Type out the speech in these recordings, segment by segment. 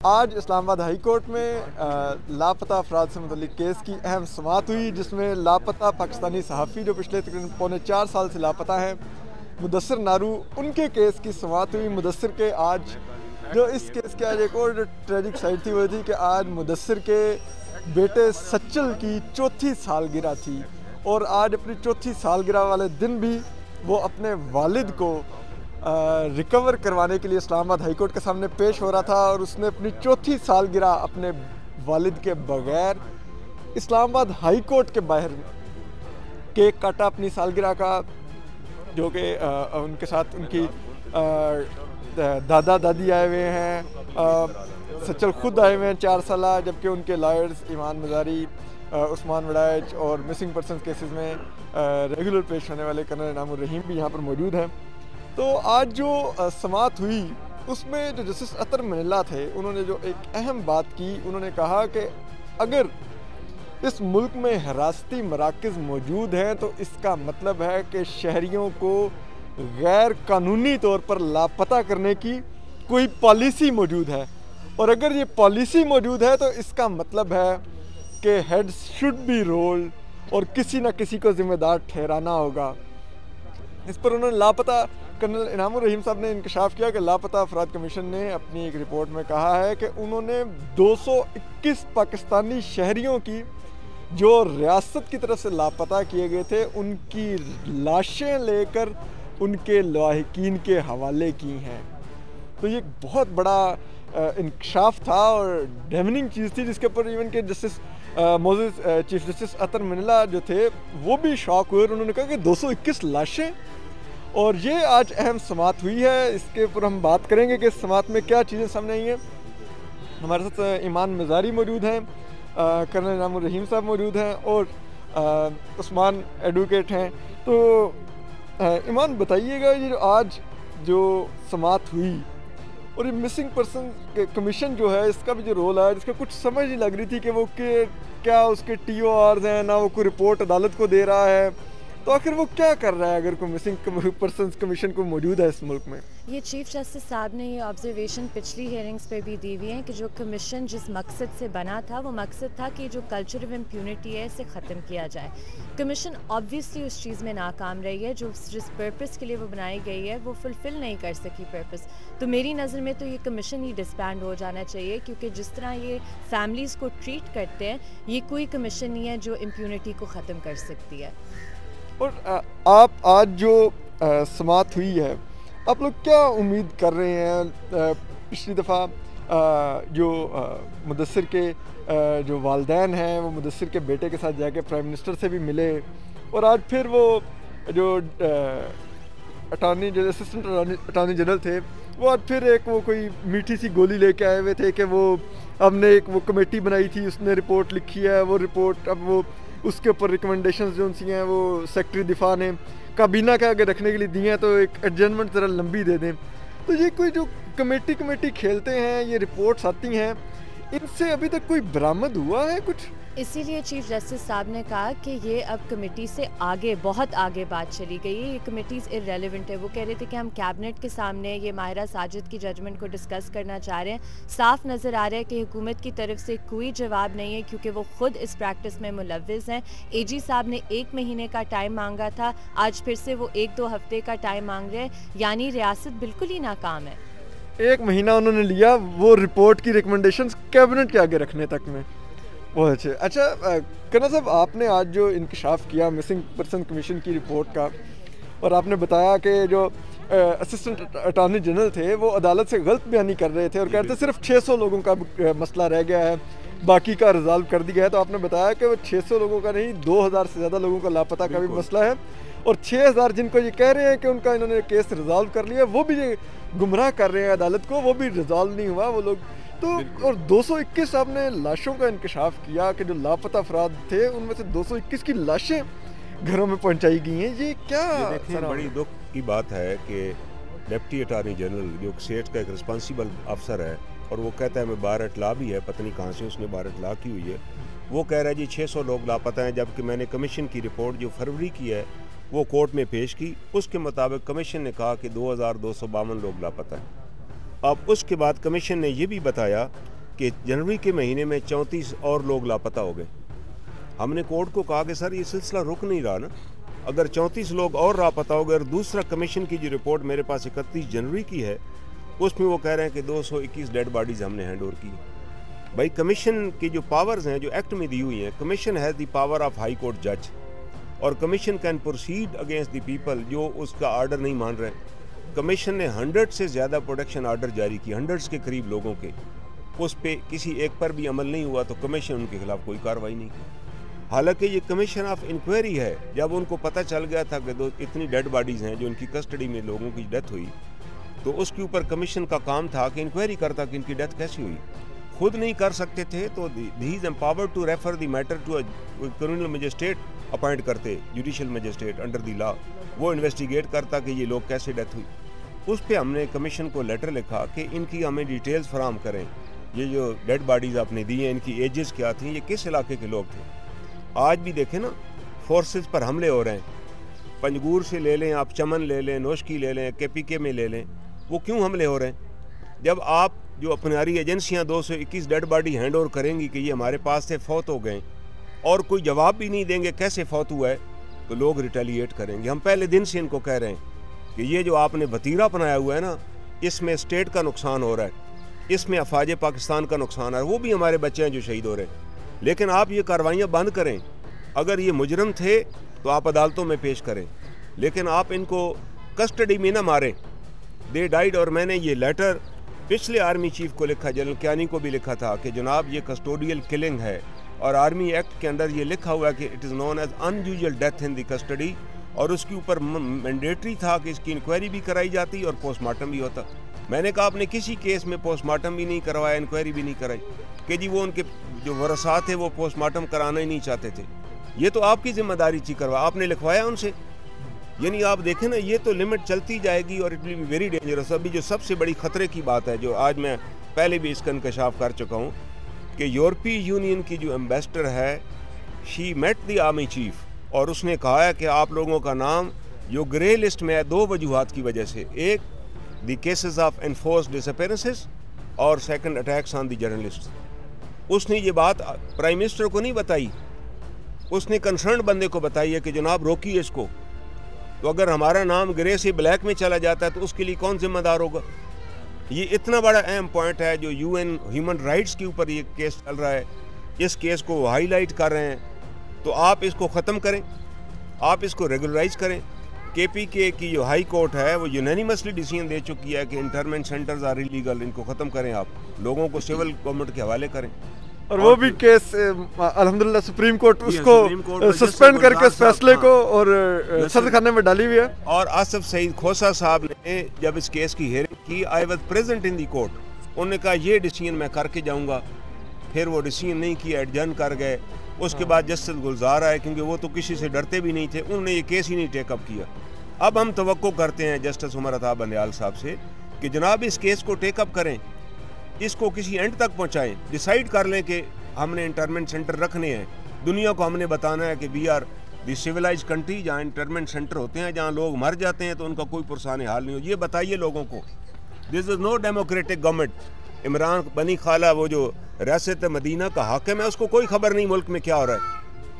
आज Islamabad high court में लापता अफराद से मुतल्लिक केस की अहम समाअत हुई, जिसमें लापता पाकिस्तानी सहाफ़ी जो पिछले तकरीबन पौने 4 साल से लापता हैं, मुदस्सिर नारू, उनके केस की समाअत हुई। मुदस्सिर के आज जो इस केस के आज एक और जो ट्रेजिक साइड थी वो थी कि आज मुदस्सिर के बेटे सच्चल की चौथी सालगिरह थी और आज अपनी चौथी सालगिरह वाले दिन भी वो अपने वालिद को रिकवर करवाने के लिए इस्लामाबाद हाई कोर्ट के सामने पेश हो रहा था और उसने अपनी चौथी सालगिरह अपने वालिद के बगैर इस्लामाबाद हाई कोर्ट के बाहर केक काटा अपनी सालगिरह का, जो कि उनके साथ उनकी दादा दादी आए हुए हैं, सच्चल खुद आए हुए हैं 4 साल, जबकि उनके लॉयर्स ईमान मज़ारी, उस्मान वड़ाइच और मिसिंग पर्सन केसेस में रेगुलर पेश होने वाले कर्नल इनामुर रहीम भी यहाँ पर मौजूद हैं। तो आज जो समाअत हुई उसमें जो जस्टिस अतर मनिल्ला थे, उन्होंने जो एक अहम बात की, उन्होंने कहा कि अगर इस मुल्क में हिरासती मराकज़ मौजूद हैं तो इसका मतलब है कि शहरियों को गैर कानूनी तौर पर लापता करने की कोई पॉलिसी मौजूद है, और अगर ये पॉलिसी मौजूद है तो इसका मतलब है कि हेड्स शुड बी रोल्ड और किसी न किसी को ज़िम्मेदार ठहराना होगा। इस पर उन्होंने लापता कर्नल इनामुर रहीम साहब ने इंकशाफ किया कि लापता अफराद कमीशन ने अपनी एक रिपोर्ट में कहा है कि उन्होंने 221 पाकिस्तानी शहरियों की जो रियासत की तरफ से लापता किए गए थे उनकी लाशें लेकर उनके लाहिकीन के हवाले की हैं। तो ये बहुत बड़ा इंकशाफ था और डेमनिंग चीज़ थी, जिसके ऊपर इवन के जस्टिस मोज़ेस चीफ जस्टिस अतर मनिल्ला जो थे वो भी शॉक हुए और उन्होंने कहा कि 221 लाशें। और ये आज अहम समाअत हुई है, इसके ऊपर हम बात करेंगे कि इस समाअत में क्या चीज़ें सामने आई हैं। हमारे साथ ईमान मज़ारी मौजूद हैं, कर्नल इनामुर रहीम साहब मौजूद हैं और उस्मान एडवोकेट हैं। तो ईमान बताइएगा, ये जो आज जो समाअत हुई और ये मिसिंग पर्सन कमीशन जो है इसका भी जो रोल है, जिसका कुछ समझ नहीं लग रही थी कि वो क्या उसके TORs हैं, ना वो कोई रिपोर्ट अदालत को दे रहा है, तो आखिर वो क्या कर रहा है अगर कोई मिसिंग पर्सन्स कमीशन को मौजूद है इस मुल्क में। ये चीफ जस्टिस साहब ने ये ऑब्जर्वेशन पिछली हेयरिंग्स पे भी दी हुई है कि जो कमीशन जिस मकसद से बना था वो मकसद था कि जो कल्चर ऑफ इम्प्यूनिटी है इसे ख़त्म किया जाए। कमीशन ऑब्वियसली उस चीज़ में नाकाम रही है, जो जिस पर्पस के लिए वो बनाई गई है वो फुलफ़िल नहीं कर सकी पर्पस। तो मेरी नज़र में तो ये कमीशन ही डिसबैंड हो जाना चाहिए, क्योंकि जिस तरह ये फैमिलीज़ को ट्रीट करते हैं ये कोई कमीशन नहीं है जो इम्प्यूनिटी को ख़त्म कर सकती है। और आप आज जो समाअत हुई है, आप लोग क्या उम्मीद कर रहे हैं? पिछली दफ़ा जो मुदस्सिर के जो वालिदैन हैं वो मुदस्सिर के बेटे के साथ जाके प्राइम मिनिस्टर से भी मिले, और आज फिर वो जो असिस्टेंट अटॉर्नी जनरल थे वो आज फिर एक वो कोई मीठी सी गोली लेके आए हुए थे कि वो हमने एक वो कमेटी बनाई थी, उसने रिपोर्ट लिखी है, वो रिपोर्ट अब वो उसके ऊपर रिकमेंडेशंस जो सी हैं वो सेक्रेटरी दिफा ने काबीना के आगे रखने के लिए दी हैं, तो एक एडजमेंट ज़रा लंबी दे दें। तो ये कोई जो कमेटी खेलते हैं, ये रिपोर्ट्स आती हैं, इनसे अभी तक कोई बरामद हुआ है कुछ? इसीलिए चीफ जस्टिस साहब ने कहा कि ये अब कमेटी से आगे बहुत आगे बात चली गई है, ये कमेटीज़ इररेलेवेंट है। वो कह रहे थे कि हम कैबिनेट के सामने ये माहिरा साजिद की जजमेंट को डिस्कस करना चाह रहे हैं। साफ नज़र आ रहा है कि हुकूमत की तरफ से कोई जवाब नहीं है, क्योंकि वो ख़ुद इस प्रैक्टिस में मुलव्विस हैं। AG साहब ने 1 महीने का टाइम मांगा था, आज फिर से वो 1-2 हफ्ते का टाइम मांग रहे हैं, यानी रियासत बिल्कुल ही नाकाम है। 1 महीना उन्होंने लिया वो रिपोर्ट की रिकमेंडेशंस कैबिनेट के आगे रखने तक में। बहुत अच्छा कर्नल साहब, आपने आज जो इंकशाफ किया मिसिंग पर्सन कमीशन की रिपोर्ट का, और आपने बताया कि जो असिस्टेंट अटॉर्नी जनरल थे वो अदालत से गलत बयानी कर रहे थे और कहते सिर्फ 600 लोगों का मसला रह गया है, बाकी का रिजॉल्व कर दिया है। तो आपने बताया कि वो 600 लोगों का नहीं, 2000 से ज़्यादा लोगों का लापता का भी मसला है, और 6000 जिनको ये कह रहे हैं कि उनका इन्होंने केस रिजॉल्व कर लिया, वो भी ये गुमराह कर रहे हैं अदालत को, वो भी रिजॉल्व नहीं हुआ वो लोग। तो और 221 आपने लाशों का इंकशाफ किया कि जो लापता अफराद थे उनमें से 221 की लाशें घरों में पहुंचाई गई हैं, ये क्या? देखिए, बड़ी दुख की बात है कि डिप्टी अटॉर्नी जनरल जो स्टेट का एक रिस्पॉन्सिबल अफसर है और वो कहता है मैं बाहर इतला भी है, पता नहीं कहाँ से उसने बाहर इतला की हुई है, वो कह रहा है जी 600 लोग लापता हैं, जबकि मैंने कमीशन की रिपोर्ट जो फरवरी की है वो कोर्ट में पेश की, उसके मुताबिक कमीशन ने कहा कि 2252 लोग लापता हैं। अब उसके बाद कमीशन ने ये भी बताया कि जनवरी के महीने में 34 और लोग लापता हो गए। हमने कोर्ट को कहा कि सर ये सिलसिला रुक नहीं रहा ना, अगर 34 लोग और लापता हो गए। और दूसरा कमीशन की जो रिपोर्ट मेरे पास 31 जनवरी की है, उसमें वो कह रहे हैं कि 221 डेड बॉडीज़ हमने हैंड ओवर की। भाई कमीशन की जो पावर्स हैं जो एक्ट में दी हुई हैं, commission has the power of high court जज, और commission can proceed against the people जो उसका आर्डर नहीं मान रहे। कमीशन ने 100 से ज़्यादा प्रोटेक्शन आर्डर जारी किए, 100 के करीब लोगों के, उस पर किसी एक पर भी अमल नहीं हुआ तो कमीशन उनके खिलाफ कोई कार्रवाई नहीं की। हालांकि ये कमीशन ऑफ इंक्वायरी है। जब उनको पता चल गया था कि इतनी डेड बॉडीज़ हैं जो इनकी कस्टडी में लोगों की डेथ हुई, तो उसके ऊपर कमीशन का काम था कि इंक्वायरी करता कि इनकी डेथ कैसी हुई। खुद नहीं कर सकते थे तो ही is empowered to refer the matter to criminal magistrate appoint करते, judicial magistrate under the law, वो इन्वेस्टिगेट करता कि ये लोग कैसे डेथ हुई। उस पर हमने कमीशन को लेटर लिखा कि इनकी हमें डिटेल्स फराहम करें, ये जो डेड बॉडीज़ आपने दी हैं इनकी एजेस क्या थी, ये किस इलाके के लोग थे। आज भी देखें ना, फोर्सेस पर हमले हो रहे हैं, पंजगूर से ले लें आप, चमन ले लें, नोशकी ले लें, KPK में ले लें, वो क्यों हमले हो रहे हैं? जब आप जो अपनी एजेंसियां 221 डेड बॉडी हैंड ओवर करेंगी कि ये हमारे पास से फौत हो गए और कोई जवाब भी नहीं देंगे कैसे फौत हुआ है, तो लोग रिटेलिएट करेंगे। हम पहले दिन से इनको कह रहे हैं कि ये जो आपने वतीरा अपनाया हुआ है ना, इसमें स्टेट का नुकसान हो रहा है, इसमें अफवाज पाकिस्तान का नुकसान है, वो भी हमारे बच्चे हैं जो शहीद हो रहे हैं। लेकिन आप ये कार्रवाइयाँ बंद करें। अगर ये मुजरम थे तो आप अदालतों में पेश करें, लेकिन आप इनको कस्टडी में ना मारें। They died. और मैंने ये लेटर पिछले आर्मी चीफ को लिखा, जनरल क्यानी को भी लिखा था कि जनाब ये कस्टोडियल किलिंग है, और आर्मी एक्ट के अंदर ये लिखा हुआ है कि it is known as unusual death in the custody, और उसके ऊपर मैंडेटरी था कि इसकी इंक्वायरी भी कराई जाती और पोस्टमार्टम भी होता। मैंने कहा आपने किसी केस में पोस्टमार्टम भी नहीं करवाया, इंक्वायरी भी नहीं कराई, कि जी वो उनके जो वरसा थे वो पोस्टमार्टम कराना ही नहीं चाहते थे। ये तो आपकी जिम्मेदारी थी करवा, आपने लिखवाया उनसे। यानी आप देखें ना, ये तो लिमिट चलती जाएगी और it will be very dangerous. अभी जो सबसे बड़ी ख़तरे की बात है, जो आज मैं पहले भी इसका इंकशाफ कर चुका हूँ, कि यूरोपीय यूनियन की जो एम्बेसडर है, she met the army chief, और उसने कहा है कि आप लोगों का नाम जो ग्रे लिस्ट में है 2 वजूहात की वजह से, एक the cases of enforced disappearances और second attacks on the journalist. उसने ये बात प्राइम मिनिस्टर को नहीं बताई, उसने कंसर्न बंदे को बताई है कि जनाब रोकिए इसको। तो अगर हमारा नाम ग्रे से ब्लैक में चला जाता है तो उसके लिए कौन जिम्मेदार होगा? ये इतना बड़ा अहम पॉइंट है जो UN ह्यूमन राइट्स के ऊपर ये केस चल रहा है, इस केस को वो हाईलाइट कर रहे हैं। तो आप इसको ख़त्म करें, आप इसको रेगुलराइज करें। KPK की जो हाई कोर्ट है वो यूनानिमसली डिसीजन दे चुकी है कि इंटरमेंट सेंटर्स आर इलीगल, इनको ख़त्म करें, आप लोगों को सिविल गवर्नमेंट के हवाले करें। और वो भी केस अल्हम्दुलिल्लाह सुप्रीम कोर्ट उसको सस्पेंड करके उस फैसले को और सख्त खाने में डाली हुई है। और आसिफ सईद खोसा साहब ने जब इस केस की हेयरिंग की, I was present in the court, उन्होंने कहा ये डिसीजन मैं करके जाऊंगा, फिर वो डिसीजन नहीं किया, एडजर्न कर गए। उसके बाद जस्टिस गुलजार आए, क्योंकि वो तो किसी से डरते भी नहीं थे, उन्होंने ये केस ही नहीं टेकअप किया। अब हम तवक्को करते हैं जस्टिस उमर अता बंदयाल साहब से कि जनाब इस केस को टेकअप करें, इसको किसी एंड तक पहुंचाएं, डिसाइड कर लें कि हमने इंटरमेंट सेंटर रखने हैं। दुनिया को हमने बताना है कि we are the civilise country, जहाँ इंटरमेंट सेंटर होते हैं, जहाँ लोग मर जाते हैं तो उनका कोई पुरसान हाल नहीं हो। ये बताइए लोगों को, this is no democratic government. Imran बनी खाला वो जो रियासत मदीना का हाकिम है, उसको कोई खबर नहीं मुल्क में क्या हो रहा है,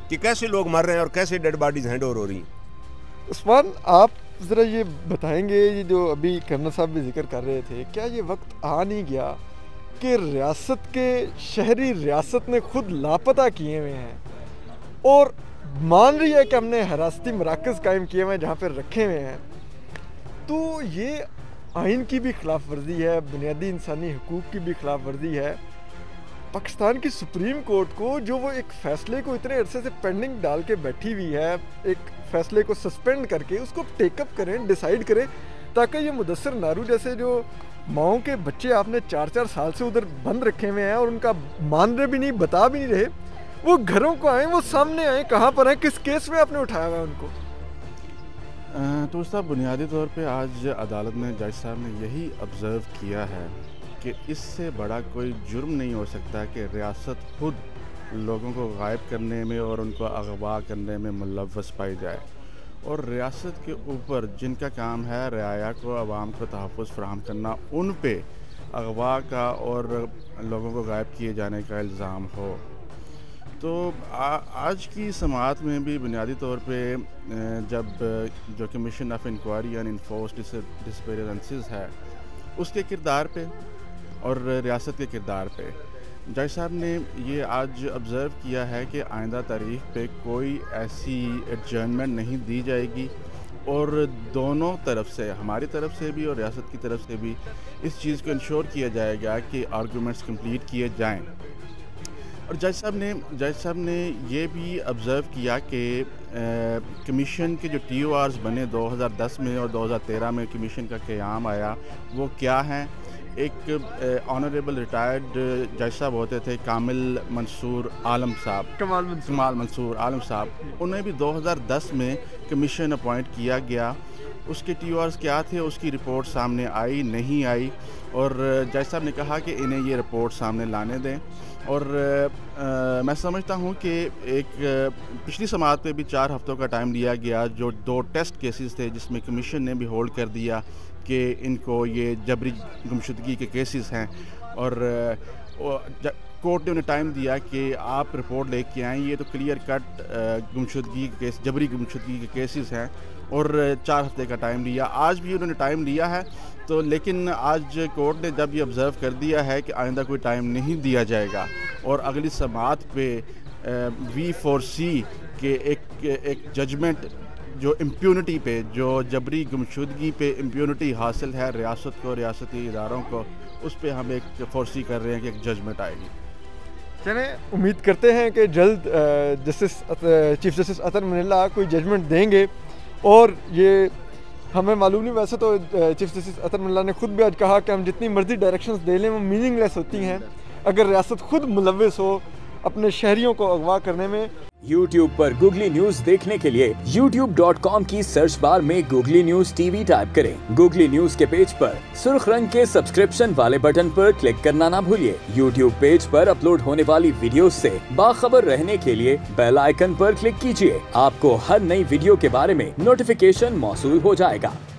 कि कैसे लोग मर रहे हैं और कैसे डेड बॉडीज हैंड ओवर हो रही हैं। उस्मान, आप ज़रा ये बताएंगे, ये जो अभी कर्नल साहब भी जिक्र कर रहे थे, क्या ये वक्त आ नहीं गया कि रियासत के शहरी रियासत ने खुद लापता किए हुए हैं और मान रही है कि हमने हिरासती मराकज़ कायम किए हुए हैं जहाँ पर रखे हुए हैं, तो ये आइन की भी खिलाफ वर्जी है, बुनियादी इंसानी हकूक़ की भी खिलाफ वर्जी है। पाकिस्तान की सुप्रीम कोर्ट को जो वो एक फ़ैसले को इतने अरसे से पेंडिंग डाल के बैठी हुई है, एक फ़ैसले को सस्पेंड करके उसको टेकअप करें, डिसाइड करें, ताकि ये मुदस्सिर नारू जैसे जो माओं के बच्चे आपने 4-4 साल से उधर बंद रखे हुए हैं और उनका मान रहे भी नहीं, बता भी नहीं रहे, वो घरों को आए, वो सामने आए, कहाँ पर हैं, किस केस में आपने उठाया हुआ है उनको? तो साहब, बुनियादी तौर पे आज अदालत ने, जज साहब ने यही ऑब्ज़र्व किया है कि इससे बड़ा कोई जुर्म नहीं हो सकता कि रियासत खुद लोगों को गायब करने में और उनको अगवा करने में मुलव्वस पाई जाए, और रियासत के ऊपर जिनका काम है रियाया को, आवाम को तहफ़्फ़ुज़ फ़राहम करना, उन पे अगवा का और लोगों को गायब किए जाने का इल्ज़ाम हो। तो आज की समाअत में भी बुनियादी तौर पे जब जो commission of inquiry and enforced disappearances है उसके किरदार पे और रियासत के किरदार पे जज साहब ने ये आज ऑब्ज़र्व किया है कि आइंदा तारीख पे कोई ऐसी एडजर्नमेंट नहीं दी जाएगी और दोनों तरफ से, हमारी तरफ से भी और रियासत की तरफ से भी, इस चीज़ को इंश्योर किया जाएगा कि आर्गूमेंट्स कंप्लीट किए जाएं। और जज साहब ने ये भी ऑब्ज़र्व किया कि कमीशन के जो TORs बने 2010 में और 2013 में कमीशन का क़याम आया, वो क्या हैं। एक ऑनरेबल रिटायर्ड जज साहब होते थे कमाल मंसूर आलम साहब, उन्हें भी 2010 में कमीशन अपॉइंट किया गया। उसके TORs क्या थे, उसकी रिपोर्ट सामने आई नहीं आई, और जज साहब ने कहा कि इन्हें ये रिपोर्ट सामने लाने दें। और मैं समझता हूँ कि एक पिछली समाअत पे भी 4 हफ्तों का टाइम लिया गया, जो 2 टेस्ट केसेस थे जिसमें कमीशन ने भी होल्ड कर दिया कि इनको ये जबरी गुमशुदगी के केसेस हैं, और कोर्ट ने उन्हें टाइम दिया कि आप रिपोर्ट लेके आएँ, ये तो क्लियर कट गुमशुदगी के केस, जबरी गुमशुदगी के केसेस हैं, और 4 हफ्ते का टाइम लिया। आज भी उन्होंने टाइम लिया है, तो लेकिन आज कोर्ट ने जब ये ऑब्ज़र्व कर दिया है कि आइंदा कोई टाइम नहीं दिया जाएगा और अगली समाअत पे वी फोरसी के एक जजमेंट जो इम्प्यूनिटी पे, जो जबरी गुमशुदगी पे इम्प्यूनिटी हासिल है रियासत को, रियासती इदारों को, उस पे हम एक फोरसी कर रहे हैं कि एक जजमेंट आएगी। चलें, उम्मीद करते हैं कि जल्द चीफ जस्टिस अतर मनिल्ला कोई जजमेंट देंगे। और ये हमें मालूम नहीं, वैसे तो चीफ जस्टिस अतर मनिल्ला ने खुद भी आज कहा कि हम जितनी मर्जी डायरेक्शंस दे लें वो मीनिंगलेस होती हैं अगर रियासत खुद मुलव्विस हो अपने शहरियों को अगवा करने में। YouTube पर गूगली न्यूज देखने के लिए youtube.com की सर्च बार में गूगली न्यूज TV टाइप करें। गूगली न्यूज के पेज पर सुर्ख रंग के सब्सक्रिप्शन वाले बटन पर क्लिक करना ना भूलिए। YouTube पेज पर अपलोड होने वाली वीडियोस से बाखबर रहने के लिए बेल आइकन पर क्लिक कीजिए। आपको हर नई वीडियो के बारे में नोटिफिकेशन मौसूल हो जाएगा।